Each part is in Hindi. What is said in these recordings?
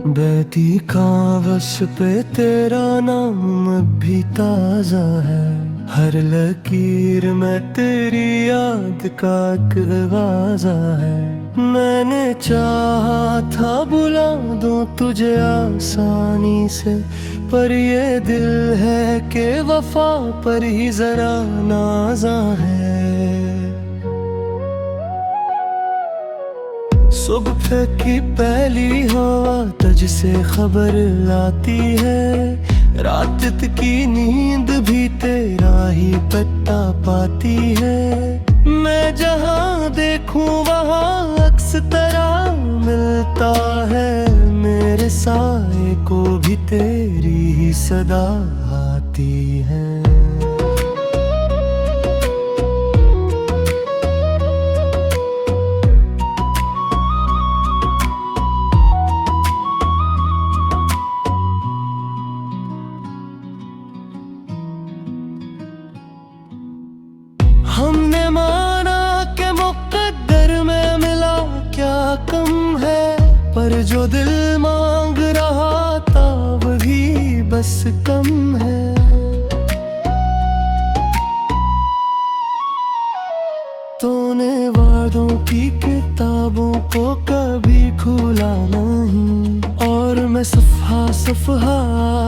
बहती कांवस पे तेरा नाम भी ताजा है। हर लकीर में तेरी याद का एक वाजा है। मैंने चाहा था बुला दूं तुझे आसानी से, पर ये दिल है कि वफा पर ही जरा नाजा है। सुबह की पहली हवा तुझसे खबर लाती है। रात की नींद भी तेरा ही पता पाती है। मैं जहाँ देखूं वहाँ अक्स तेरा मिलता है। मेरे साए को भी तेरी ही सदा आती है। हमने माना कि मुक़द्दर में मिला क्या कम है, पर जो दिल मांग रहा था वही बस कम है। तूने वादों की किताबों को कभी खुला नहीं, और मैं सफ़हा सफ़हा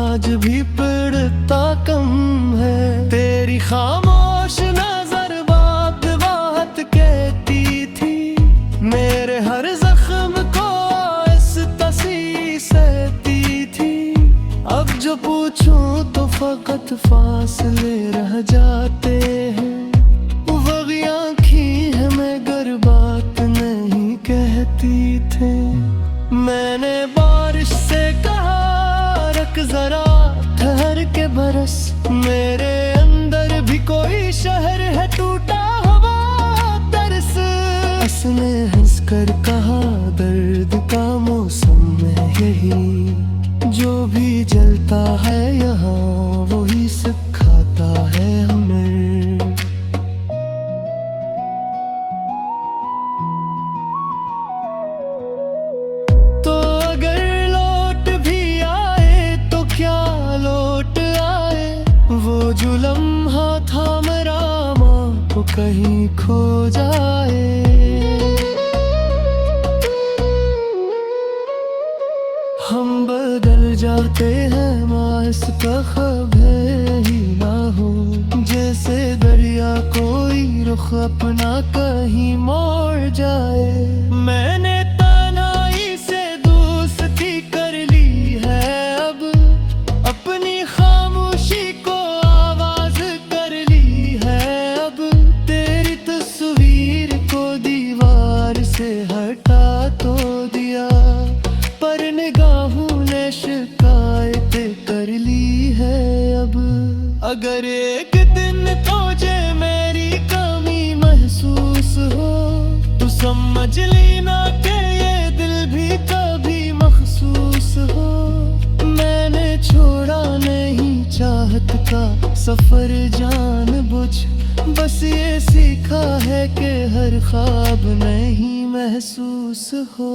आज भी पढ़ता कम है। तेरी खामोश नजर बात बात कहती थी, मेरे हर जख्म को इस तसी सहती थी। अब जो पूछूं तो फकत फासले रह जाते हैं। मैंने बारिश से कहा रख जरा ठहर के बरस, मेरे अंदर भी कोई शहर है टूटा हुआ तरस। उसने हंस कर कहा दर्द का मौसम है यही, जो भी जलता है यहाँ वही सिखाता है हमें। जो लम्हा था मेरा माँ को कहीं खो जाए। हम बदल जाते हैं माँ इसका खबर ही ना हो, जैसे दरिया कोई रुख अपना कहीं मोड़ जाए। मैंने तन्हाई से दोस्ती कर ली है, अब अपनी खामोशी को हटा तो दिया, पर निगाहों ने शिकायतें कर ली है अब। अगर एक दिन तुझे मेरी कमी महसूस हो तो समझ लेना कि ये दिल भी कभी मखसूस हो। मैंने छोड़ा नहीं चाहत का सफर जानबूझ, बस ये सीखा है कि हर ख्वाब नहीं महसूस हो।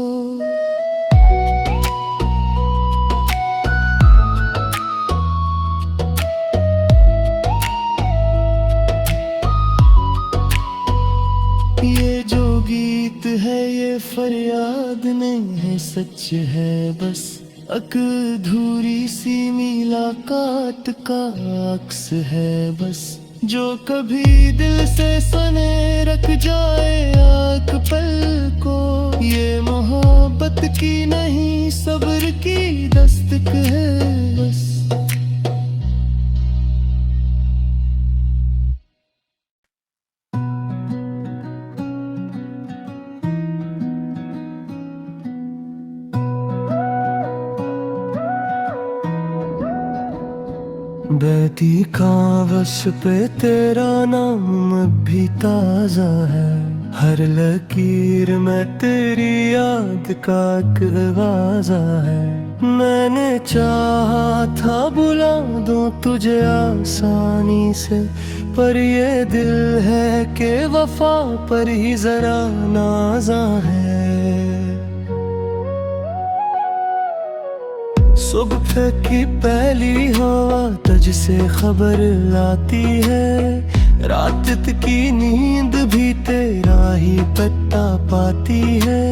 ये जो गीत है ये फरियाद नहीं है, सच है बस अधूरी सी मुलाकात का अक्स है बस। जो कभी दिल से सने रख जाए आँख पल को, ये मोहब्बत की नहीं सब्र की दस्तक है बस। बहती कांवस पे तेरा नाम भी ताजा है। हर लकीर में तेरी याद का एक वाजा है। मैंने चाहा था बुला दूं तुझे आसानी से, पर ये दिल है कि वफा पर ही जरा नाजा है। सुबह की पहली हवा तुझसे खबर लाती है, रात की नींद भी तेरा ही पता पाती है।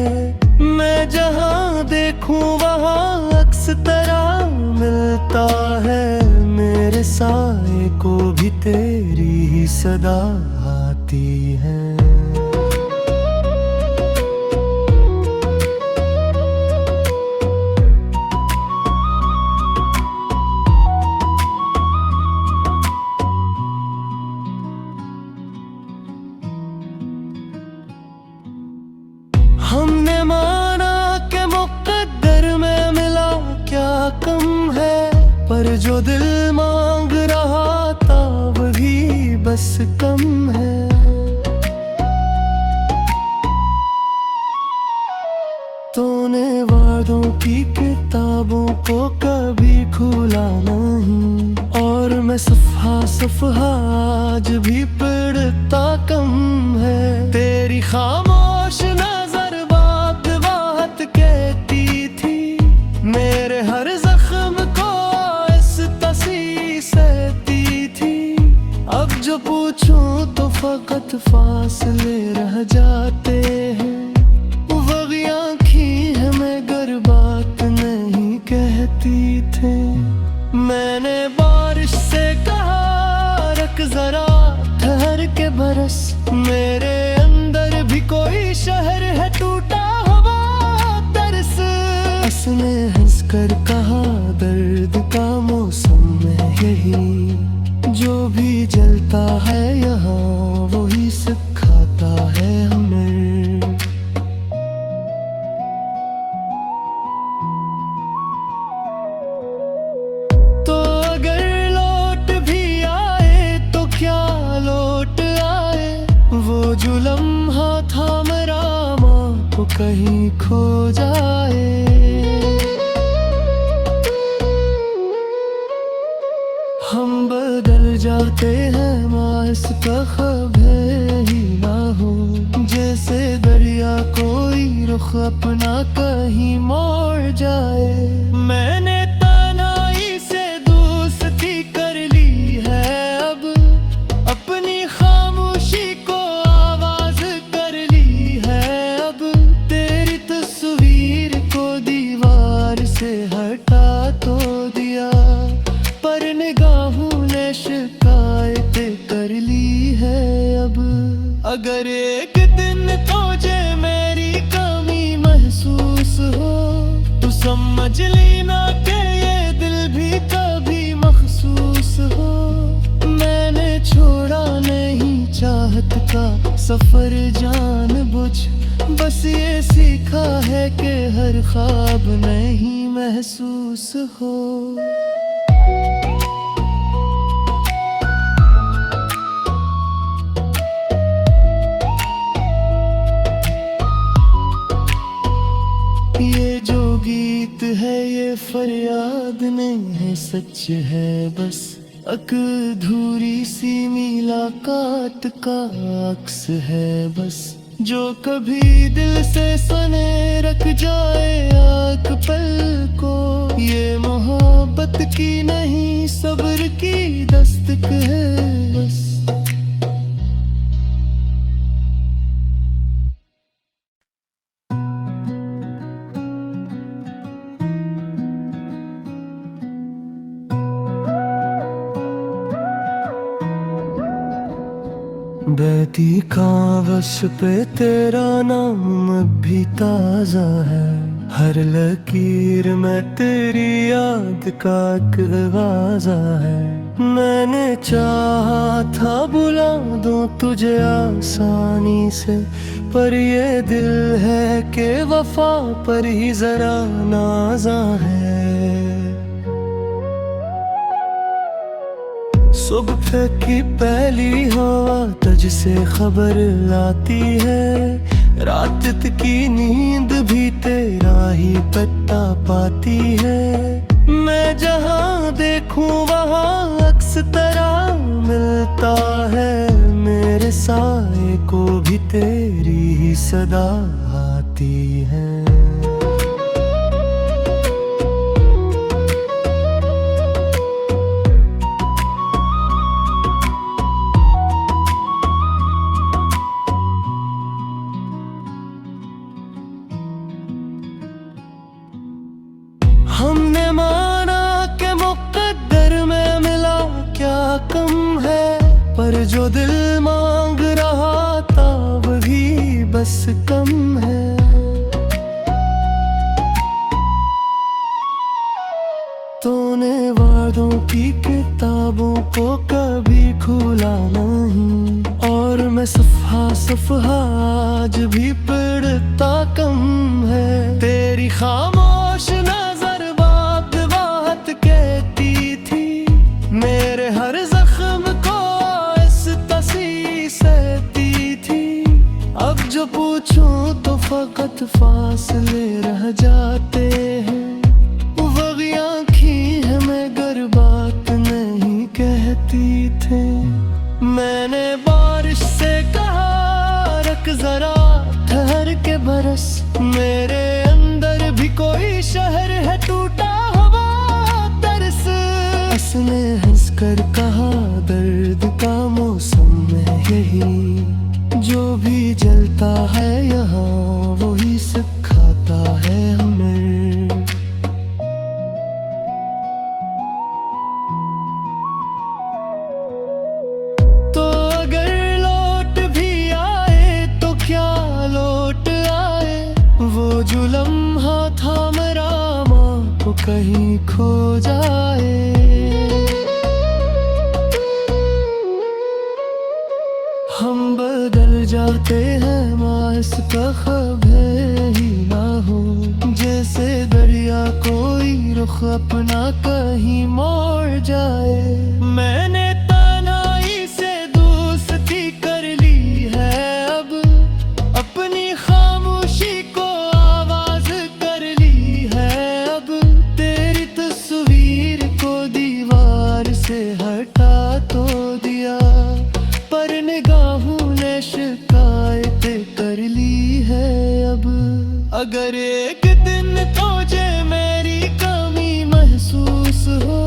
मैं जहाँ देखूं वहाँ अक्स तरह मिलता है, मेरे साए को भी तेरी ही सदा आती है। हमने माना कि मुक़द्दर में मिला क्या कम है, पर जो दिल मांग रहा था वही बस कम है। तूने वादों की किताबों को कभी खुला नहीं, और मैं सफ़हा सफ़हा आज भी पढ़ता कम है। तेरी खामोश नजर बात बात कहती थी, मेरे हर जख्म को इस तसी सहती थी। अब जो पूछूं तो फकत फासले रह जाते हैं, वही आँखें हमें गर बात नहीं कहती थी। मैंने बारिश से कहा रख जरा ठहर के बरस, मेरे अंदर भी कोई शहर है टूटा हुआ तरस। उसने हंस कर कहा दर्द का मौसम है यही, जो भी जलता है यहाँ वही सिखाता है हमें। तो अगर लौट भी आए तो क्या लौट आए, वो जो लम्हा था मेरा माँ को कहीं खो जाए। हम बदल जाते हैं माँ इसका खबर ही ना हो, जैसे दरिया कोई रुख अपना कहीं मोड़ जाए। मैंने तन्हाई से दोस्ती कर ली है अब, अपनी खामोशी को आवाज कर ली है अब। तेरी तस्वीर को दीवार से हटा तो दिया, पर निगाहों ने शिकायत कर ली है अब। अगर एक दिन तुझे मेरी कमी महसूस हो तो समझ लेना कि ये दिल भी कभी मखसूस हो। मैंने छोड़ा नहीं चाहत का सफर जानबूझ, बस ये सीखा है कि हर ख्वाब नहीं महसूस हो। ये जो गीत है ये फरियाद नहीं है सच है बस, अधूरी सी मुलाकात का अक्स है बस। जो कभी दिल से सने रख जाए आँख पल को, ये मोहब्बत की नहीं सब्र की दस्तक है बस। बहती कागज पे तेरा नाम भी ताजा है, हर लकीर में तेरी याद का एक आवाज़ा है। मैंने चाहा था बुला दूं तुझे आसानी से, पर ये दिल है कि वफा पर ही जरा नाज़ा है। सुबह की पहली हवा तुझसे खबर लाती है, रात की नींद भी तेरा ही पता पाती है। मैं जहाँ देखूं वहाँ अक्स तरह मिलता है, मेरे साए को भी तेरी ही सदा आती है। कम है, पर जो दिल मांग रहा था वही बस कम है। तूने वादों की किताबों को कभी खोला नहीं, और मैं सफ़हा सफ़हा आज भी पढ़ता कम है। तेरी खामोश नजर बात बात कहती थी, मेरे हर जख्म को इस तस्वीर सहती थी। अब जो पूछूं तो फकत फासले रह जाते हैं, वही आँखें है मगर बात नहीं कहती थे। मैंने बारिश से कहा रख जरा ठहर के बरस, मेरे अंदर भी कोई शहर है टूटा हुआ तरस। उसने हंस कर कहा दर्द का मौसम है यही, जो भी जलता है यहाँ वही सिखाता है हमें। जो लम्हा था मेरा माँ को कहीं खो जाए। हम बदल जाते हैं माँ इसका खबर ही ना हो, जैसे दरिया कोई रुख अपना कहीं मोड़ जाए। मैंने तन्हाई से दोस्ती कर ली है अब, अपनी खामोशी को से हटा तो दिया, पर निगाहों ने शिकायत कर ली है अब। अगर एक दिन तुझे मेरी कमी महसूस हो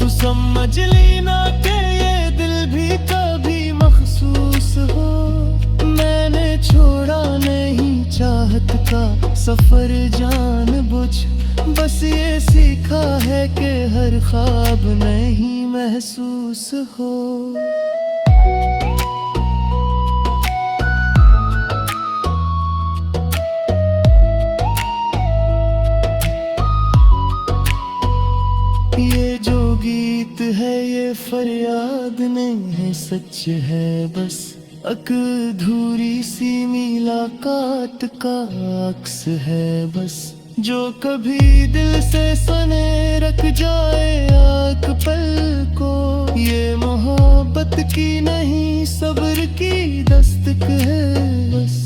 तो समझ लेना कि ये दिल भी कभी मखसूस हो। मैंने छोड़ा नहीं चाहत का सफर जानबूझ, बस ये सीखा है कि हर ख्वाब नहीं महसूस हो। ये जो गीत है ये फरियाद नहीं है, सच है बस अधूरी सी मुलाकात का अक्स है बस, जो कभी दिल से सने रख जाए आँख पल को। ये मोहब्बत की नहीं सब्र की दस्तक है बस।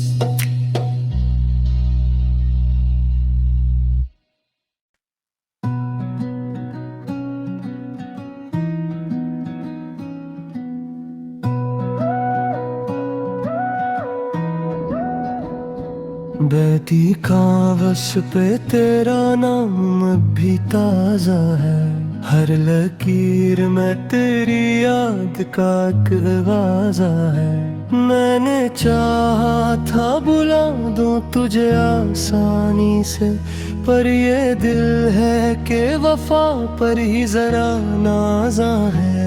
बहती कावश पे तेरा नाम भी ताजा है, हर लकीर में तेरी याद का एक आवाज़ा है। मैंने चाहा था बुला दूं तुझे आसानी से, पर ये दिल है कि वफा पर ही जरा नाज़ा है।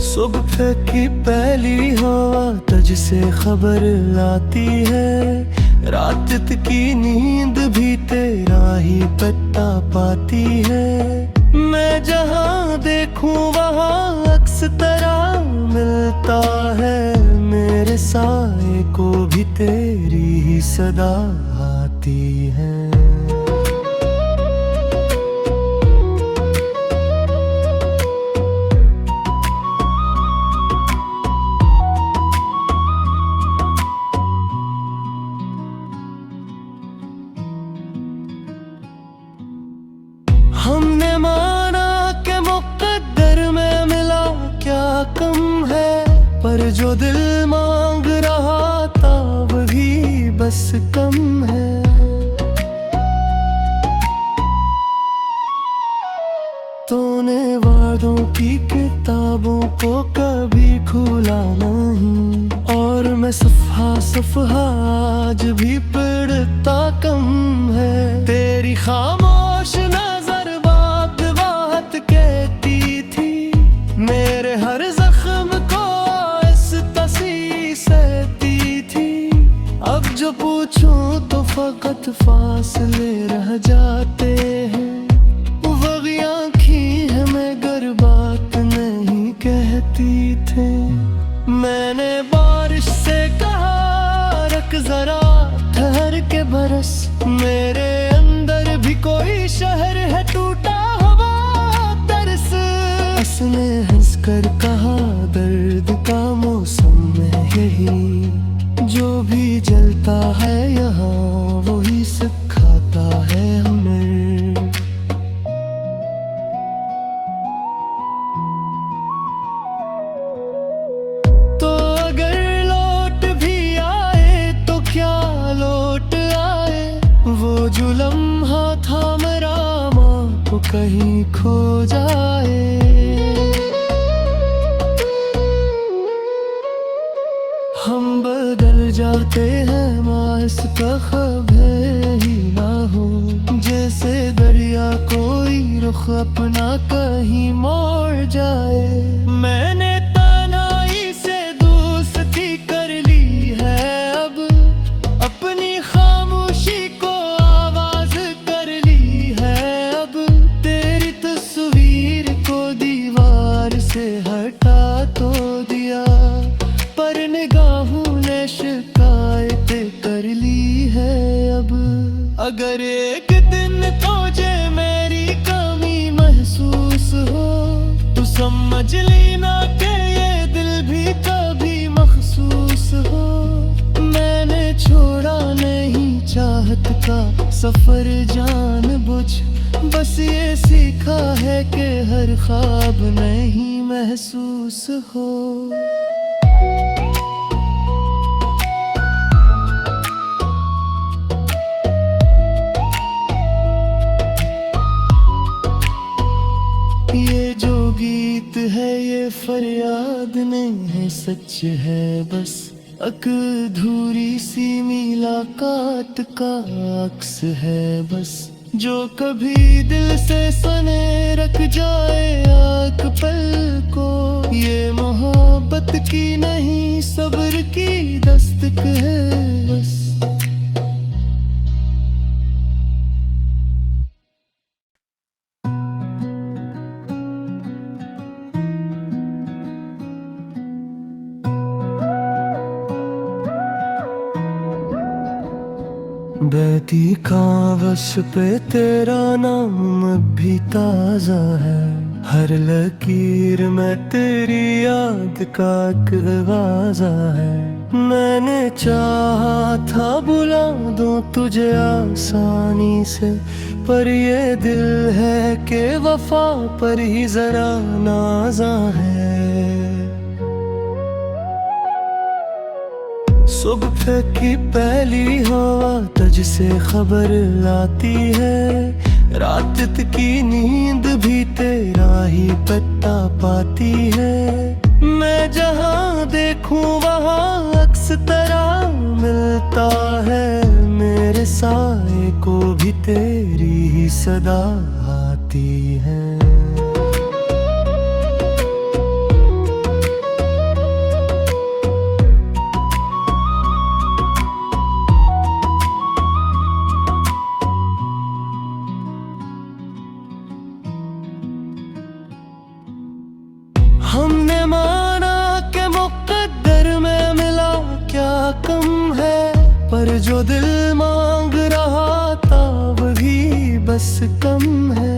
सुबह की पहली हवा तुझसे खबर लाती है, रात की नींद भी तेरा ही पता पाती है। मैं जहाँ देखूं वहाँ अक्स तेरा मिलता है, मेरे साए को भी तेरी ही सदा आती है। हमने माना कि मुक़द्दर में मिला क्या कम है, पर जो दिल मांग रहा था वही बस कम है। तूने वादों की किताबों को कभी खोला नहीं, और मैं सफ़हा सफ़हा आज भी पढ़ता कम है। तेरी खामोश नजर बात मैंने बारिश से कहा रुक जरा ठहर के बरस, मेरे अंदर भी कोई शहर है टूटा हुआ तरस। उसने हंस कर कहा दर्द का मौसम है यही, जो भी जलता है यहाँ वही सिखाता है हुनर। तो अगर लौट भी आए तो क्या लौट आए, वो जो लम्हा था मेरा माँ को कहीं खो जाए। हम बदल जाते हैं माँ इसका खबर ही ना हो, जैसे दरिया कोई रुख अपना कहीं मोड़ जाए। मैंने तन्हाई से दोस्ती कर ली है अब, अपनी खामोशी को आवाज कर ली है अब। तेरी तस्वीर को दीवार से हटा तो दिया, पर निगाहों ने शिकायत कर ली है अब। अगर एक दिन तुझे मेरी कमी महसूस हो तो समझ लेना कि ये दिल भी कभी मखसूस हो। मैंने छोड़ा नहीं चाहत का सफर जानबूझ, बस ये सीखा है कि हर ख्वाब नहीं महसूस हो। ये जो गीत है ये फरियाद नहीं है, सच है बस अधूरी सी मुलाकात का अक्स है बस, जो कभी दिल से सने रख जाए आँख पल को। ये मोहब्बत की नहीं सब्र की दस्तक है बस। बहती कावश पे तेरा नाम अब भी ताजा है, हर लकीर में तेरी याद का एक आवाज़ा है। मैंने चाहा था बुला दूं तुझे आसानी से, पर ये दिल है कि वफा पर ही जरा नाज़ा है। सुबह की पहली हवा तुझसे खबर लाती है, रात की नींद भी तेरा ही पता पाती है। मैं जहाँ देखूं वहाँ अक्स तरह मिलता है, मेरे साए को भी तेरी ही सदा आती है। हमने माना कि मुक़द्दर में मिला क्या कम है, पर जो दिल मांग रहा था वही बस कम है।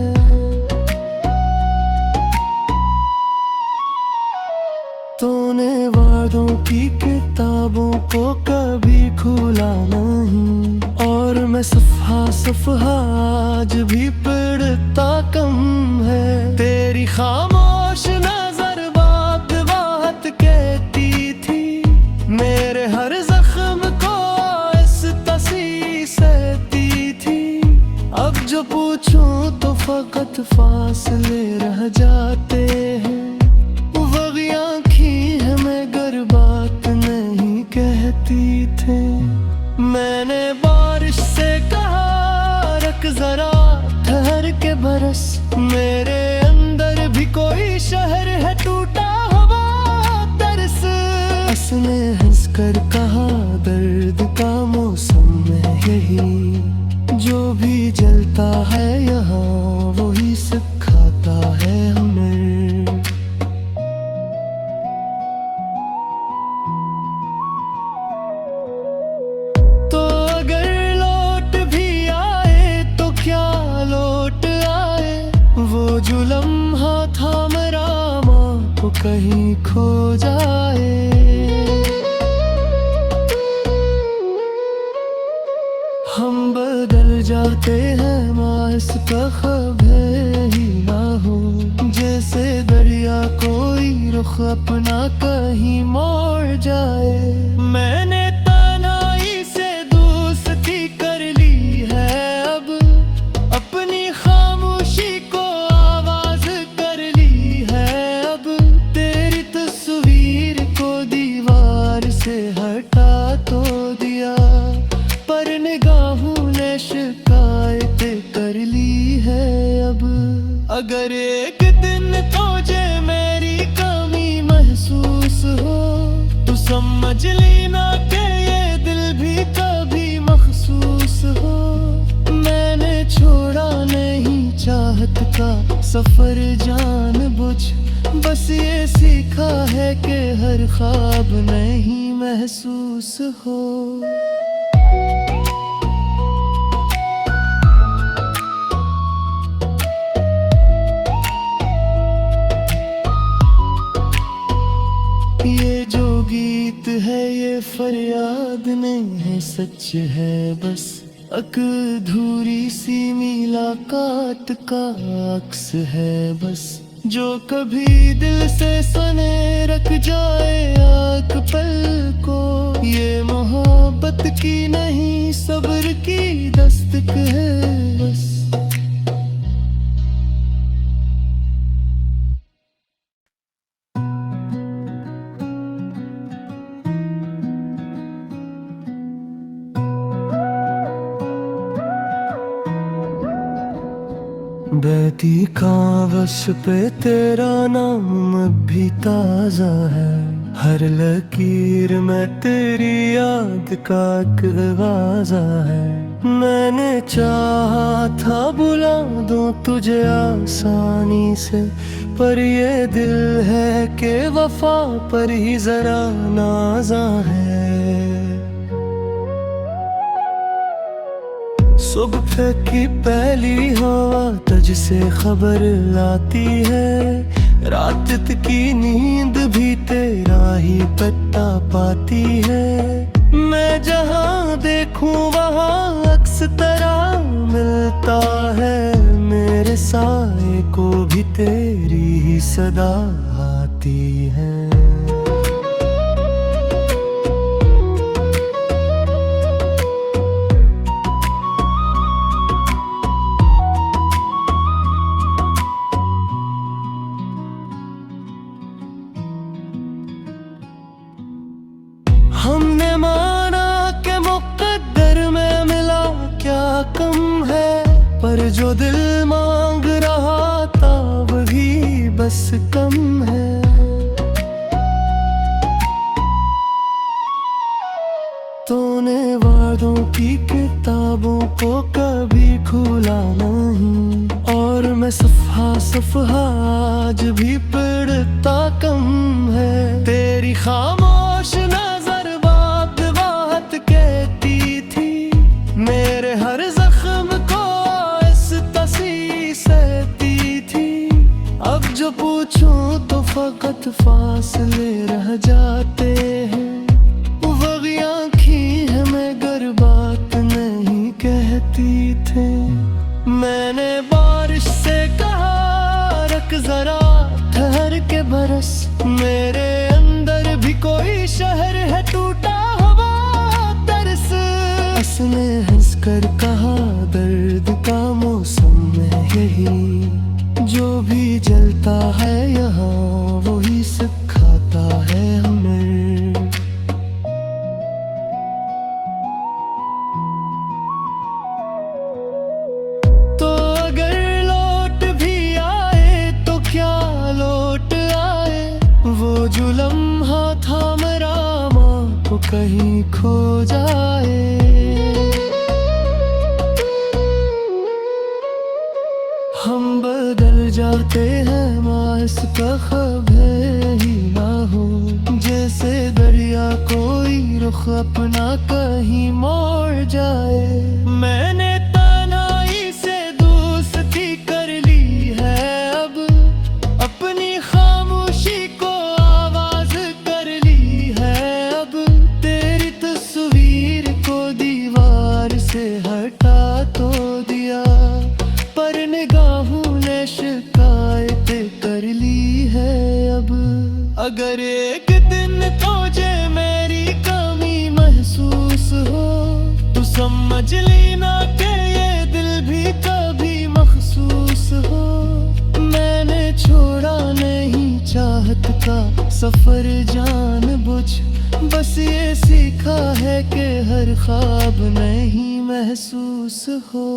तूने वादों की किताबों को कभी खोला नहीं, और मैं सफ़हा सफ़हा आज भी पढ़ता कम है। तेरी खामोश नज़र कहती थी, मेरे हर जख्म को इस तसी सहती थी। अब जो पूछूं तो फकत फासले रह जाते हैं, वही आँखें हमें गर बात नहीं कहती थे। मैंने बारिश से कहा रुक जरा ठहर के बरस, मेरे अंदर भी कोई शहर है टूटा हुआ तरस। उसने हंस कर कहा दर्द का मौसम है यही, जो भी जलता है यहाँ वही सिखाता है हुनर। कहीं खो जाए। हम बदल जाते हैं मास का खबर ही ना हो, जैसे दरिया कोई रुख अपना कहीं मोड़ जाए। मैंने तन्हाई से दोस्ती कर ली है अब, अपनी खामोशी को आवाज कर ली है अब। तेरी तस्वीर को दीवार से हटा तो दिया, पर निगाहों ने शिकायत कर ली है अब। अगर एक दिन तुझे मेरी कमी महसूस हो, तो समझ लेना कि ये दिल भी कभी मखसूस हो। मैंने छोड़ा नहीं चाहत का सफर जानबूझ, बस ये सीखा है कि हर ख्वाब नहीं महसूस हो। ये जो गीत है ये फरियाद नहीं है, सच है बस अधूरी सी मुलाकात का अक्स है बस। जो कभी दिल से सने रख जाए आँख पल को, ये मोहब्बत की नहीं सब्र की दस्तक है बस। बहती कांवश पे तेरा नाम भी ताजा है, हर लकीर में तेरी याद का एक आवाज़ा है। मैंने चाहा था बुला दूं तुझे आसानी से, पर ये दिल है कि वफा पर ही जरा नाज़ा है। सुबह की पहली हवा तुझसे खबर लाती है, रात की नींद भी तेरा ही पता पाती है। मैं जहाँ देखूं वहाँ अक्स तरह मिलता है, मेरे साए को भी तेरी ही सदा आती है। हमने माना कि मुक़द्दर में मिला क्या कम है, पर जो दिल मांग रहा था वही बस कम है। तूने वादों की किताबों को कभी खोला नहीं, और मैं सफ़हा सफ़हा आज भी पढ़ता कम है। तेरी खामोश नज़र कहती थी, मेरे हर जख्म को इस तसी सहती थी। अब जो पूछूं तो फकत फासले रह जाते हैं, वही आँखें हमें गर बात नहीं कहती थे। मैंने बारिश से कहा रख जरा ठहर के बरस, मेरे अंदर भी कोई शहर है टूटा उसने हंसकर कहा दर्द का मौसम है यही, जो भी जलता है यहाँ वही सिखाता है हमें। तो अगर लौट भी आए तो क्या लौट आए, वो जो लम्हा था मेरा माँ को कहीं खो जाए। हम बदल जाते हैं मास का खबर ही ना हो, जैसे दरिया कोई रुख अपना कहीं मोड़ जाए। मैंने तन्हाई से दोस्ती कर ली है अब, अपनी खामोशी को अगर एक दिन तुझे मेरी कमी महसूस हो तो समझ लेना कि ये दिल भी कभी मखसूस हो। मैंने छोड़ा नहीं चाहत का सफर जानबूझ, बस ये सीखा है कि हर ख्वाब नहीं महसूस हो।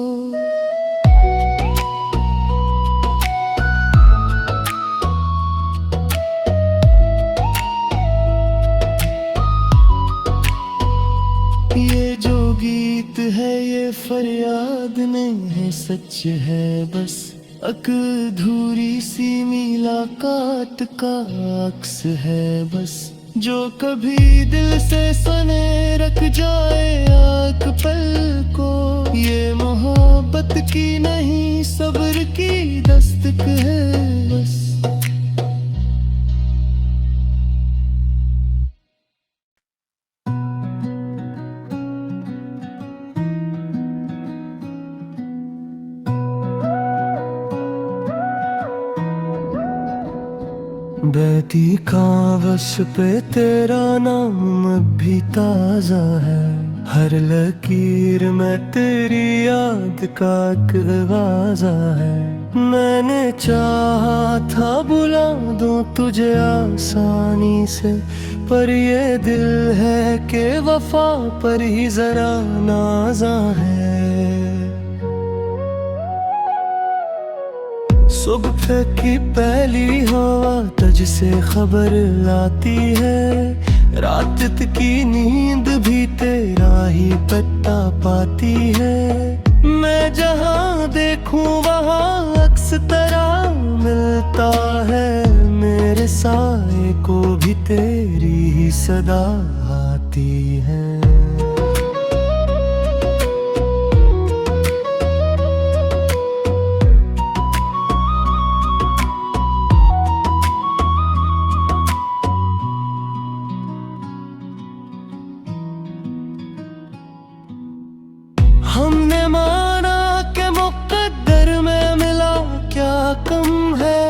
ये जो गीत है ये फरियाद नहीं है, सच है बस अधूरी सी मुलाकात का अक्स है बस, जो कभी दिल से सने रख जाए आँख पल को। ये मोहब्बत की नहीं सब्र की दस्तक है बस। बहती कावश पे तेरा नाम भी ताजा है, हर लकीर में तेरी याद का आवाज़ा है। मैंने चाहा था बुला दूं तुझे आसानी से, पर ये दिल है कि वफा पर ही जरा नाज़ा है। सुबह की पहली हवा तुझसे खबर लाती है, रात की नींद भी तेरा ही पता पाती है। मैं जहाँ देखूं वहाँ अक्स तरह मिलता है, मेरे साए को भी तेरी ही सदा आती है। हमने माना कि मुक़द्दर में मिला क्या कम है,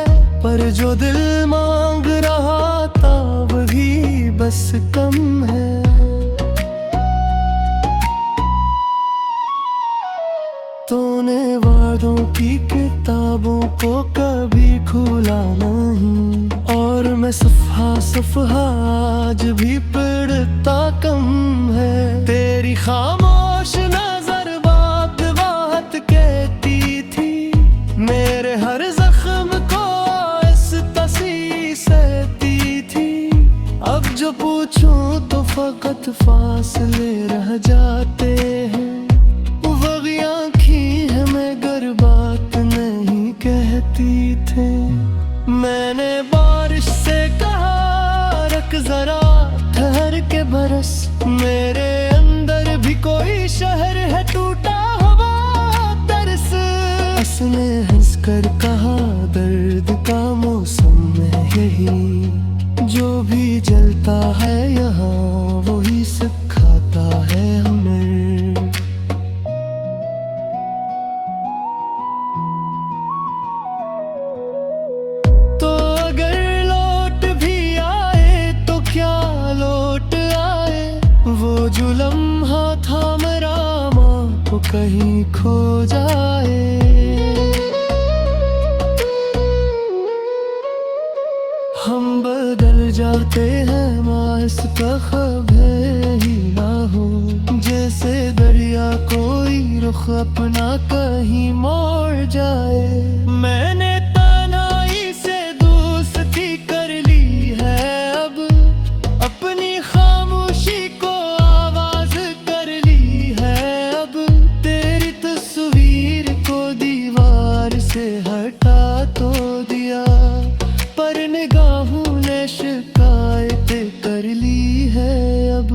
पर जो दिल मांग रहा था वही बस कम है। तूने वादों की किताबों को कभी खोला नहीं, और मैं सफ़हा सफ़हा आज भी पढ़ता कम है। तेरी खामोश नजर बात बात कहती थी, मेरे हर जख्म को इस तसी सहती थी। अब जो पूछूं तो फकत फासले रह जाते हैं, वही आँखें हमें गर बात नहीं कहती थी। मैंने बारिश से कहा रख जरा ठहर के बरस, मेरे अंदर भी कोई शहर है टूटा हुआ तरस। उसने हंस कर कहा दर्द का मौसम है यही, जो भी जलता है यहाँ वही सिखाता है हमें। तो अगर लौट भी आए तो क्या लौट आए, वो जो लम्हा था मेरा माँ वो कहीं खो जाए। हम बदल जाते हैं माँ इसका खबर ही ना हो, जैसे दरिया कोई रुख अपना कहीं मोड़ जाए। मैंने तन्हाई से दोस्ती कर ली है अब, अपनी खामोशी को आवाज कर ली है अब। तेरी तस्वीर को दीवार से हटा तो दिया, पर निगाहों ने शिकायत कर ली है अब।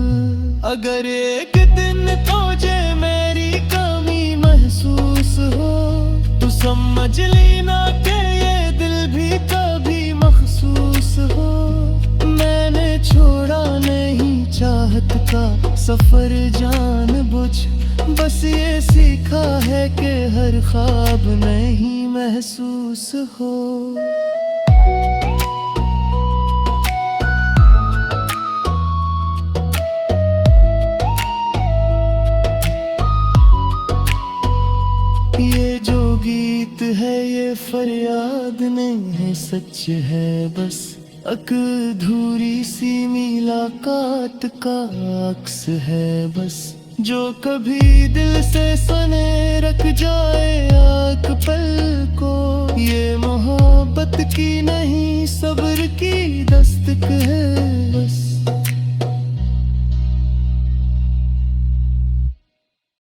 अगर एक दिन तुझे मेरी कमी महसूस हो तो समझ लेना कि ये दिल भी कभी मखसूस हो। मैंने छोड़ा नहीं चाहत का सफर जानबूझ, बस ये सीखा है कि हर ख्वाब नहीं महसूस हो। गीत है ये फरियाद नहीं है, सच है बस अधूरी सी मुलाकात का अक्स है बस, जो कभी दिल से सने रख जाए आँख पल को। ये मोहब्बत की नहीं